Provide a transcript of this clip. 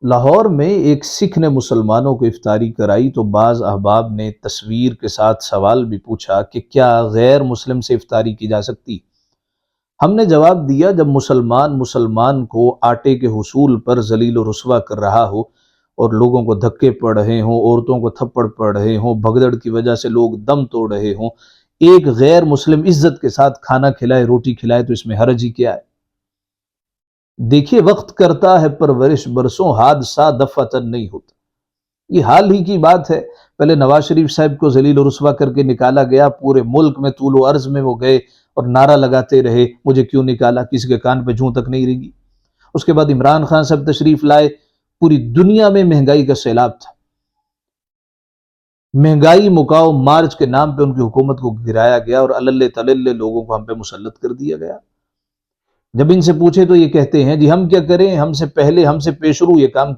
لاہور میں ایک سکھ نے مسلمانوں کو افطاری کرائی تو بعض احباب نے تصویر کے ساتھ سوال بھی پوچھا کہ کیا غیر مسلم سے افطاری کی جا سکتی؟ ہم نے جواب دیا، جب مسلمان کو آٹے کے حصول پر ذلیل و رسوا کر رہا ہو اور لوگوں کو دھکے پڑ رہے ہوں، عورتوں کو تھپڑ پڑ رہے ہوں، بھگدڑ کی وجہ سے لوگ دم توڑ رہے ہوں، ایک غیر مسلم عزت کے ساتھ کھانا کھلائے، روٹی کھلائے تو اس میں حرج ہی کیا ہے؟ دیکھیے، وقت کرتا ہے پرورش، برسوں حادثہ دفعتن نہیں ہوتا۔ یہ حال ہی کی بات ہے، پہلے نواز شریف صاحب کو ذلیل و رسوا کر کے نکالا گیا، پورے ملک میں طول و عرض میں وہ گئے اور نعرہ لگاتے رہے، مجھے کیوں نکالا، کسی کے کان پہ جوں تک نہیں رگی۔ اس کے بعد عمران خان صاحب تشریف لائے، پوری دنیا میں مہنگائی کا سیلاب تھا، مہنگائی مکاؤ مارچ کے نام پہ ان کی حکومت کو گرایا گیا اور اللہ تلل لوگوں کو ہم پہ مسلط کر دیا گیا۔ جب ان سے پوچھے تو یہ کہتے ہیں جی ہم کیا کریں، ہم سے پہلے، ہم سے پیشرو یہ کام